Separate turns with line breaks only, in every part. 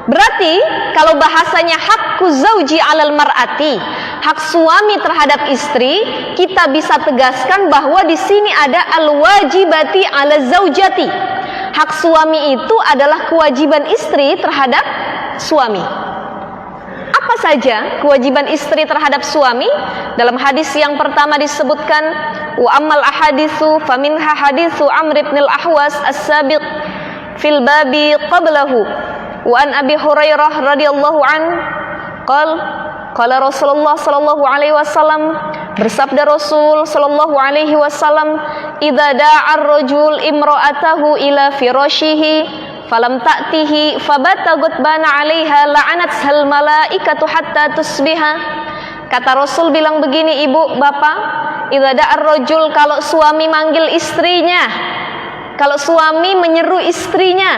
Berarti kalau bahasanya hakku zauji 'alal mar'ati, hak suami terhadap istri, kita bisa tegaskan bahwa di sini ada al-wajibati 'ala zaujati. Hak suami itu adalah kewajiban istri terhadap suami. Apa saja kewajiban istri terhadap suami? Dalam hadis yang pertama disebutkan, wa ammal ahaditsu faminha haditsu Amr ibn al-Ahwas as-sabiq fil babi qablahu. Wa an Abi Hurairah radhiyallahu an qala Rasulullah sallallahu alaihi wasallam, bersabda Rasul sallallahu alaihi wasallam, idza da'a ar-rajul imra'atahu ila firashihi falam ta'tihi fabata ghadbana 'alaiha la'anathal malaikatu hatta tusbiha. Kata Rasul bilang begini, ibu, bapak, idza da'a ar-rajul, kalau suami manggil istrinya, kalau suami menyeru istrinya,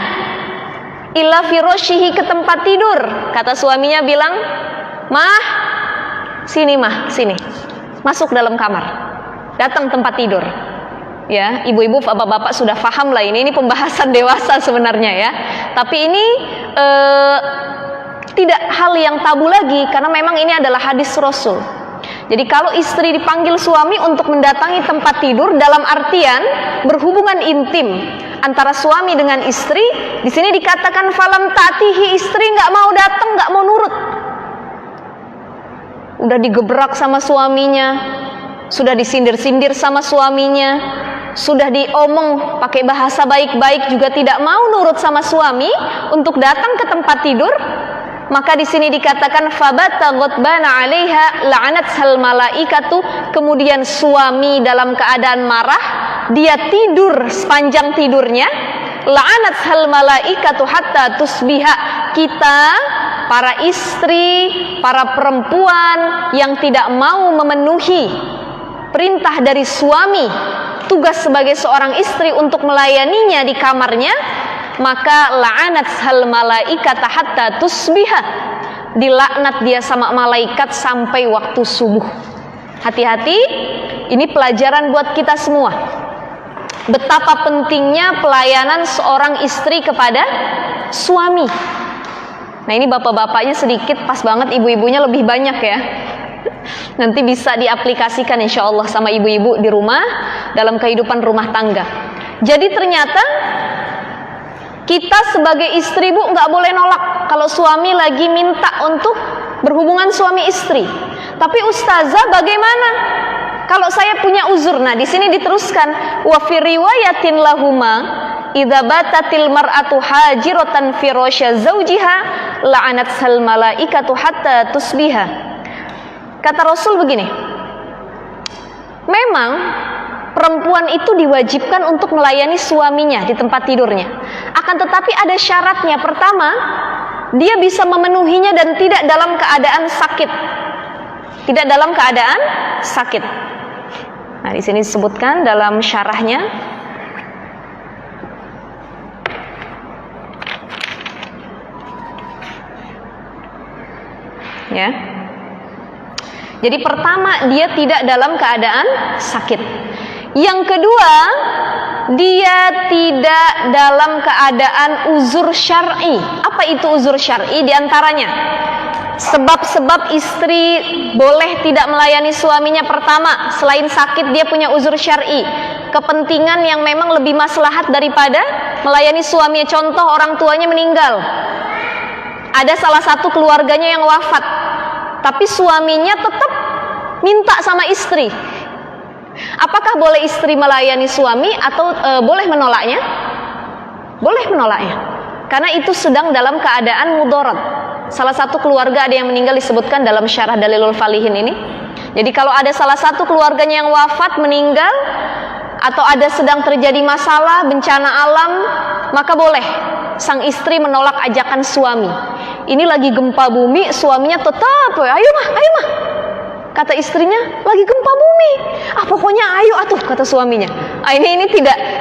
ila firashihi, ke tempat tidur. Kata suaminya bilang, mah, sini mah, sini, masuk dalam kamar, datang tempat tidur. Ya, ibu-ibu, bapak-bapak sudah paham lah ini pembahasan dewasa sebenarnya ya. Tapi ini tidak hal yang tabu lagi, karena memang ini adalah hadis Rasul. Jadi kalau istri dipanggil suami untuk mendatangi tempat tidur dalam artian berhubungan intim antara suami dengan istri, di sini dikatakan falam ta'tihi, istri nggak mau datang, nggak mau nurut. Udah digebrak sama suaminya, sudah disindir-sindir sama suaminya, sudah diomong pakai bahasa baik-baik juga tidak mau nurut sama suami untuk datang ke tempat tidur. Maka di sini dikatakan fabata ghadbana 'alaiha la'anathal malaikatu, kemudian suami dalam keadaan marah, dia tidur sepanjang tidurnya, la'anathal malaikatu hatta tusbiha. Kita para istri, para perempuan yang tidak mau memenuhi perintah dari suami, tugas sebagai seorang istri untuk melayaninya di kamarnya, maka la'anathal malaikata hatta tusbiha, dilaknat dia sama malaikat sampai waktu subuh. Hati-hati, ini pelajaran buat kita semua. Betapa pentingnya pelayanan seorang istri kepada suami. Nah, ini bapak-bapaknya sedikit, pas banget ibu-ibunya lebih banyak ya. Nanti bisa diaplikasikan insya Allah sama ibu-ibu di rumah dalam kehidupan rumah tangga. Jadi ternyata kita sebagai istri, bu, nggak boleh nolak kalau suami lagi minta untuk berhubungan suami istri. Tapi ustazah, bagaimana kalau saya punya uzur? Nah, di sini diteruskan, wa fi riwayatin lahuma idza batatil mar'atu hajiratan firasya zawjiha la'anathal malaikatu hatta tusbiha. Kata Rasul begini, memang perempuan itu diwajibkan untuk melayani suaminya di tempat tidurnya. Akan tetapi ada syaratnya. Pertama, dia bisa memenuhinya dan tidak dalam keadaan sakit. Tidak dalam keadaan sakit. Nah, di sini disebutkan dalam syarahnya. Ya. Jadi pertama, dia tidak dalam keadaan sakit. Yang kedua, dia tidak dalam keadaan uzur syar'i. Apa itu uzur syar'i? Di antaranya sebab-sebab istri boleh tidak melayani suaminya. Pertama, selain sakit, dia punya uzur syar'i, kepentingan yang memang lebih maslahat daripada melayani suaminya. Contoh, orang tuanya meninggal, ada salah satu keluarganya yang wafat, tapi suaminya tetap minta sama istri. Apakah boleh istri melayani suami atau boleh menolaknya? Boleh menolaknya, karena itu sedang dalam keadaan mudarat. Salah satu keluarga ada yang meninggal, disebutkan dalam syarah Dalilul Falihin ini. Jadi kalau ada salah satu keluarganya yang wafat, meninggal, atau ada sedang terjadi masalah, bencana alam, maka boleh sang istri menolak ajakan suami. Ini lagi gempa bumi, suaminya tetap, ayo mah, ayo mah. Kata istrinya, lagi gempa bumi. Pokoknya ayo atuh, kata suaminya. Ini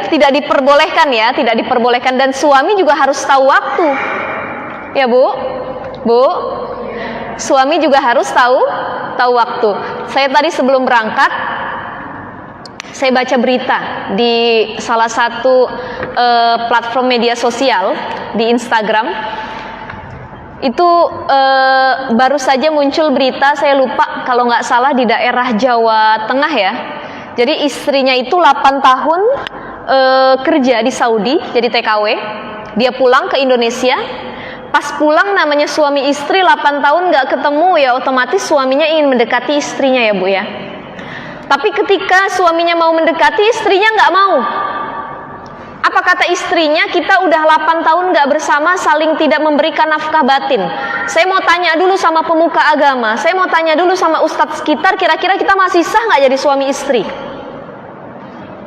tidak diperbolehkan ya, tidak diperbolehkan. Dan suami juga harus tahu waktu. Ya, Bu. Bu, suami juga harus tahu waktu. Saya tadi sebelum berangkat, saya baca berita di salah satu platform media sosial di Instagram. Itu baru saja muncul berita, saya lupa kalau nggak salah di daerah Jawa Tengah ya. Jadi istrinya itu 8 tahun kerja di Saudi jadi TKW. Dia pulang ke Indonesia. Pas pulang namanya suami istri 8 tahun nggak ketemu, ya otomatis suaminya ingin mendekati istrinya ya Bu ya. Tapi ketika suaminya mau mendekati, istrinya nggak mau. Apa kata istrinya? Kita udah 8 tahun nggak bersama, saling tidak memberikan nafkah batin. Saya mau tanya dulu sama pemuka agama, saya mau tanya dulu sama ustadz sekitar, kira-kira kita masih sah nggak jadi suami istri?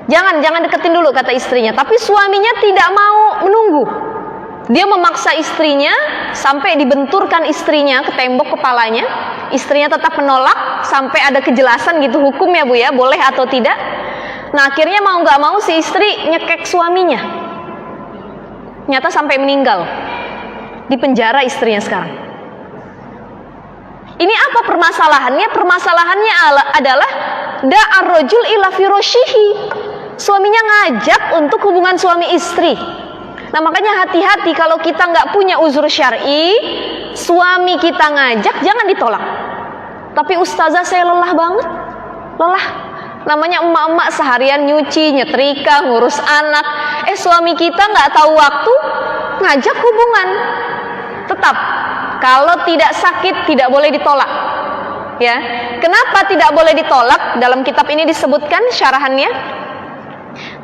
Jangan deketin dulu kata istrinya. Tapi suaminya tidak mau menunggu. Dia memaksa istrinya sampai dibenturkan istrinya ke tembok kepalanya. Istrinya tetap menolak sampai ada kejelasan gitu hukumnya Bu ya, boleh atau tidak. Nah akhirnya mau nggak mau si istri nyekek suaminya. Nyata sampai meninggal. Di penjara istrinya sekarang. Ini apa permasalahannya? Permasalahannya adalah da'ar rajul ila firashihi. Suaminya ngajak untuk hubungan suami istri. Nah makanya hati-hati kalau kita nggak punya uzur syar'i, suami kita ngajak jangan ditolak. Tapi ustazah saya lelah banget, lelah. Namanya emak-emak seharian nyuci, nyetrika, ngurus anak. Suami kita nggak tahu waktu, ngajak hubungan. Tetap, kalau tidak sakit tidak boleh ditolak. Ya, kenapa tidak boleh ditolak? Dalam kitab ini disebutkan syarahannya.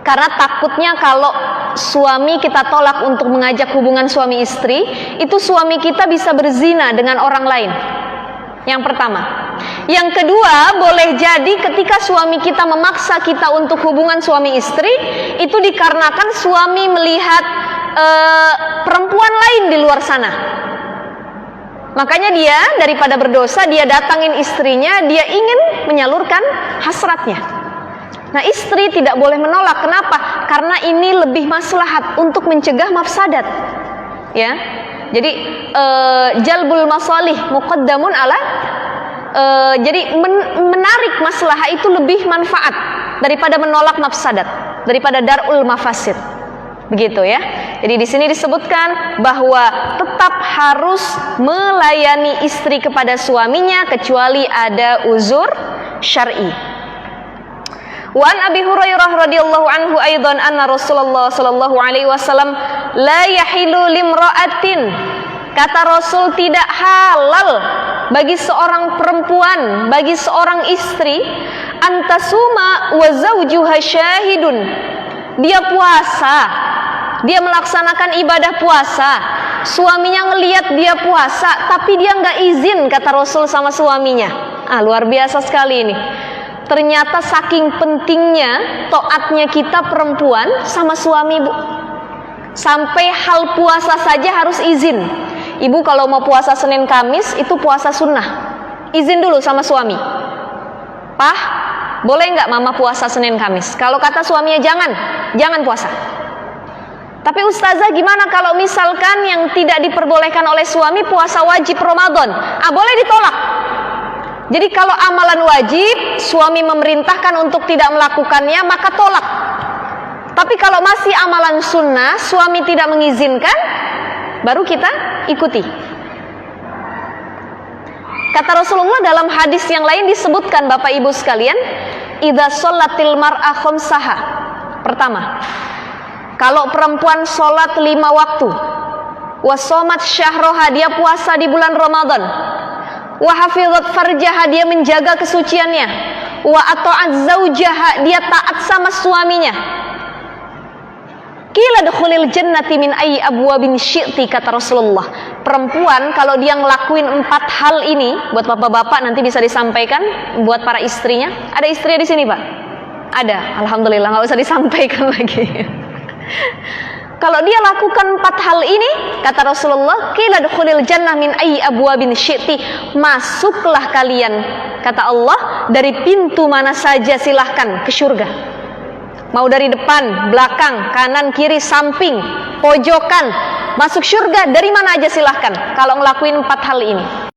Karena takutnya kalau suami kita tolak untuk mengajak hubungan suami istri, itu suami kita bisa berzina dengan orang lain. Yang pertama. Yang kedua, boleh jadi ketika suami kita memaksa kita untuk hubungan suami istri, itu dikarenakan suami melihat perempuan lain di luar sana. Makanya dia daripada berdosa, dia datangin istrinya, dia ingin menyalurkan hasratnya. Nah istri tidak boleh menolak. Kenapa? Karena ini lebih maslahat untuk mencegah mafsadat. Ya, jadi jalbul masalih muqaddamun ala. Jadi menarik maslahah itu lebih manfaat daripada menolak mafsadat, daripada darul mafasid. Begitu ya. Jadi di sini disebutkan bahwa tetap harus melayani istri kepada suaminya kecuali ada uzur syar'i. Wa an Abi Hurairah radhiyallahu anhu aidan anna Rasulullah sallallahu alaihi wasallam la yahilu limra'atin. Kata Rasul, tidak halal bagi seorang perempuan, bagi seorang istri, antasuma wa zawjuha syahidun. Dia puasa, dia melaksanakan ibadah puasa, suaminya ngelihat dia puasa tapi dia nggak izin kata Rasul sama suaminya. Luar biasa sekali ini. Ternyata saking pentingnya taatnya kita perempuan sama suami Bu. Sampai hal puasa saja harus izin. Ibu kalau mau puasa Senin Kamis itu puasa sunnah, izin dulu sama suami. Pah, boleh nggak mama puasa Senin Kamis? Kalau kata suaminya jangan puasa. Tapi ustazah gimana kalau misalkan yang tidak diperbolehkan oleh suami puasa wajib Ramadan? Boleh ditolak. Jadi kalau amalan wajib suami memerintahkan untuk tidak melakukannya maka tolak. Tapi kalau masih amalan sunnah suami tidak mengizinkan, baru kita ikuti. Kata Rasulullah dalam hadis yang lain disebutkan Bapak Ibu sekalian, idza sholatil mar'a khamsaha. Pertama, kalau perempuan sholat 5 waktu, wa shomat syahroha, dia puasa di bulan Ramadan, wa hafizat farjaha, dia menjaga kesuciannya, wa ata'at zaujaha, dia taat sama suaminya. Qila dukhulil jannati min ayyi abwabin syi'ti, kata Rasulullah. Perempuan kalau dia ngelakuin 4 hal ini, buat bapak-bapak nanti bisa disampaikan buat para istrinya. Ada istrinya di sini, Pak? Ada, alhamdulillah, nggak usah disampaikan lagi. Kalau dia lakukan 4 hal ini, kata Rasulullah, qila dukhulil jannah min ayyi abwabin syi'ti, masuklah kalian, kata Allah, dari pintu mana saja silahkan ke surga. Mau dari depan, belakang, kanan, kiri, samping, pojokan, masuk surga dari mana aja silahkan kalau ngelakuin 4 hal ini.